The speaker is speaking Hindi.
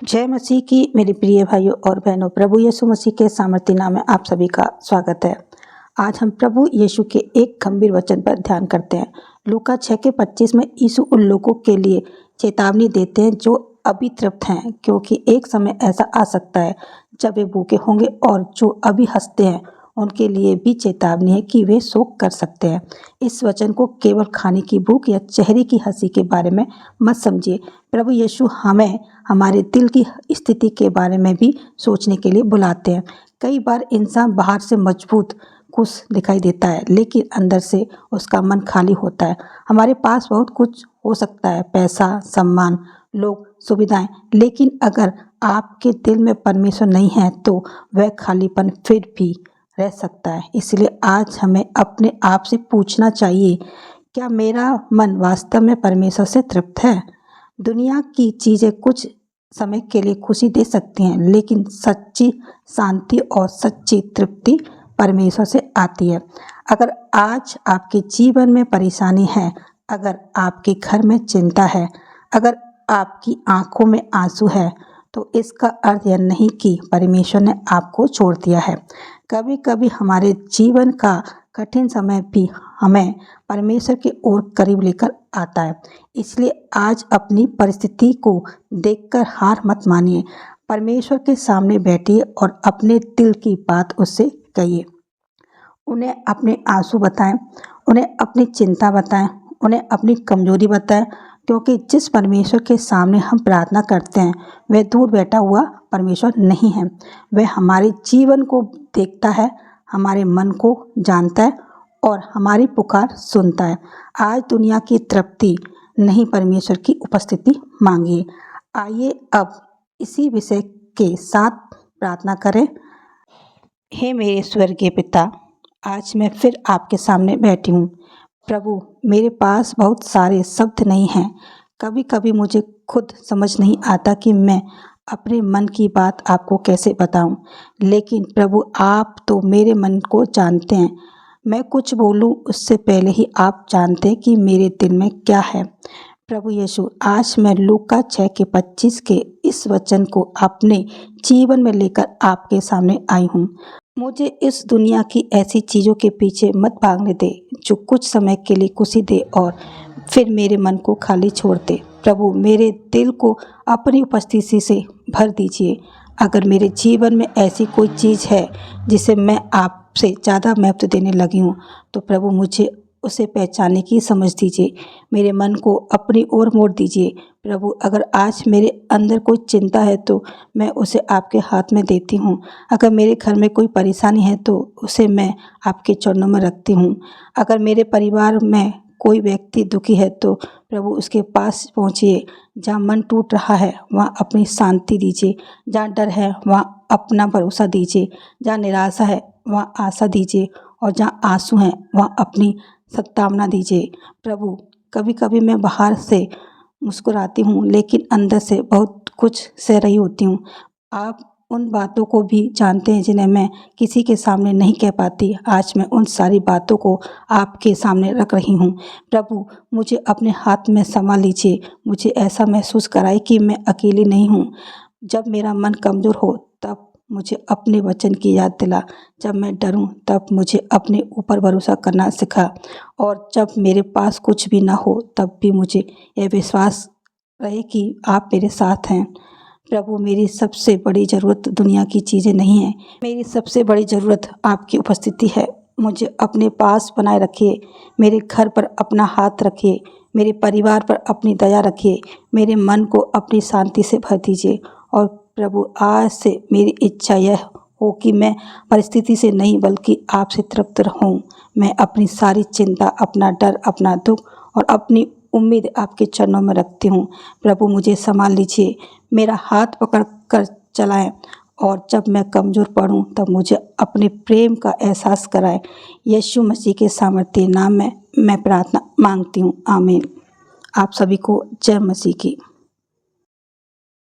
जय मसीह की मेरे प्रिय भाइयों और बहनों, प्रभु यीशु मसीह के सामर्थ्य नाम में आप सभी का स्वागत है। आज हम प्रभु यीशु के एक गंभीर वचन पर ध्यान करते हैं। लूका 6:25 में यीशु उन लोगों के लिए चेतावनी देते हैं जो अभी तृप्त हैं, क्योंकि एक समय ऐसा आ सकता है जब वे भूखे होंगे, और जो अभी हंसते हैं उनके लिए भी चेतावनी है कि वे शोक कर सकते हैं। इस वचन को केवल खाने की भूख या चेहरे की हंसी के बारे में मत समझिए। प्रभु यीशु हमें हमारे दिल की स्थिति के बारे में भी सोचने के लिए बुलाते हैं। कई बार इंसान बाहर से मजबूत खुश दिखाई देता है, लेकिन अंदर से उसका मन खाली होता है। हमारे पास बहुत कुछ हो सकता है, पैसा, सम्मान, लोग, सुविधाएं, लेकिन अगर आपके दिल में परमेश्वर नहीं है तो वह खालीपन फिर भी रह सकता है। इसलिए आज हमें अपने आप से पूछना चाहिए, क्या मेरा मन वास्तव में परमेश्वर से तृप्त है? दुनिया की चीज़ें कुछ समय के लिए खुशी दे सकती हैं, लेकिन सच्ची शांति और सच्ची तृप्ति परमेश्वर से आती है। अगर आज आपके जीवन में परेशानी है, अगर आपके घर में चिंता है, अगर आपकी आंखों में आंसू है, तो इसका अर्थ यह नहीं कि परमेश्वर ने आपको छोड़ दिया है। कभी कभी हमारे जीवन का कठिन समय भी हमें परमेश्वर की ओर करीब लेकर आता है। इसलिए आज अपनी परिस्थिति को देखकर हार मत मानिए। परमेश्वर के सामने बैठिए और अपने दिल की बात उससे कहिए। उन्हें अपने आंसू बताएं, उन्हें अपनी चिंता बताएं, उन्हें अपनी कमजोरी बताएं, क्योंकि जिस परमेश्वर के सामने हम प्रार्थना करते हैं वह दूर बैठा हुआ परमेश्वर नहीं है। वह हमारे जीवन को देखता है, हमारे मन को जानता है और हमारी पुकार सुनता है। आज दुनिया की तृप्ति नहीं, परमेश्वर की उपस्थिति मांगिए। आइए अब इसी विषय के साथ प्रार्थना करें। हे मेरे स्वर्गीय पिता, आज मैं फिर आपके सामने बैठी हूँ। प्रभु, मेरे पास बहुत सारे शब्द नहीं हैं। कभी कभी मुझे खुद समझ नहीं आता कि मैं अपने मन की बात आपको कैसे बताऊं, लेकिन प्रभु आप तो मेरे मन को जानते हैं। मैं कुछ बोलूं उससे पहले ही आप जानते हैं कि मेरे दिल में क्या है। प्रभु यीशु, आज मैं लूका 6:25 के इस वचन को अपने जीवन में लेकर आपके सामने आई हूँ। मुझे इस दुनिया की ऐसी चीज़ों के पीछे मत भागने दे जो कुछ समय के लिए खुशी दे और फिर मेरे मन को खाली छोड़ दे। प्रभु, मेरे दिल को अपनी उपस्थिति से भर दीजिए। अगर मेरे जीवन में ऐसी कोई चीज़ है जिसे मैं आपसे ज़्यादा महत्व देने लगी हूँ, तो प्रभु मुझे उसे पहचानने की समझ दीजिए। मेरे मन को अपनी ओर मोड़ दीजिए। प्रभु, अगर आज मेरे अंदर कोई चिंता है तो मैं उसे आपके हाथ में देती हूँ। अगर मेरे घर में कोई परेशानी है तो उसे मैं आपके चरणों में रखती हूँ। अगर मेरे परिवार में कोई व्यक्ति दुखी है तो प्रभु उसके पास पहुँचिए। जहाँ मन टूट रहा है वहाँ अपनी शांति दीजिए। जहाँ डर है वहाँ अपना भरोसा दीजिए। जहाँ निराशा है वहाँ आशा दीजिए, और जहाँ आंसू हैं वहाँ अपनी सत्तावना दीजिए। प्रभु, कभी कभी मैं बाहर से मुस्कुराती हूँ लेकिन अंदर से बहुत कुछ सह रही होती हूँ। आप उन बातों को भी जानते हैं जिन्हें मैं किसी के सामने नहीं कह पाती। आज मैं उन सारी बातों को आपके सामने रख रही हूँ। प्रभु, मुझे अपने हाथ में संभाल लीजिए। मुझे ऐसा महसूस कराए कि मैं अकेली नहीं हूँ। जब मेरा मन कमज़ोर हो तब मुझे अपने वचन की याद दिला। जब मैं डरूं तब मुझे अपने ऊपर भरोसा करना सिखा, और जब मेरे पास कुछ भी ना हो तब भी मुझे यह विश्वास रहे कि आप मेरे साथ हैं। प्रभु, मेरी सबसे बड़ी ज़रूरत दुनिया की चीज़ें नहीं है। मेरी सबसे बड़ी ज़रूरत आपकी उपस्थिति है। मुझे अपने पास बनाए रखिए। मेरे घर पर अपना हाथ रखिए। मेरे परिवार पर अपनी दया रखिए। मेरे मन को अपनी शांति से भर दीजिए। और प्रभु, आज से मेरी इच्छा यह हो कि मैं परिस्थिति से नहीं बल्कि आपसे तृप्त रहूं। मैं अपनी सारी चिंता, अपना डर, अपना दुख और अपनी उम्मीद आपके चरणों में रखती हूँ। प्रभु, मुझे संभाल लीजिए। मेरा हाथ पकड़ कर चलाएं, और जब मैं कमज़ोर पड़ूं तब मुझे अपने प्रेम का एहसास कराएं। यीशु मसीह के सामर्थ्य नाम में मैं प्रार्थना मांगती हूँ। आमीन। आप सभी को जय मसीह की।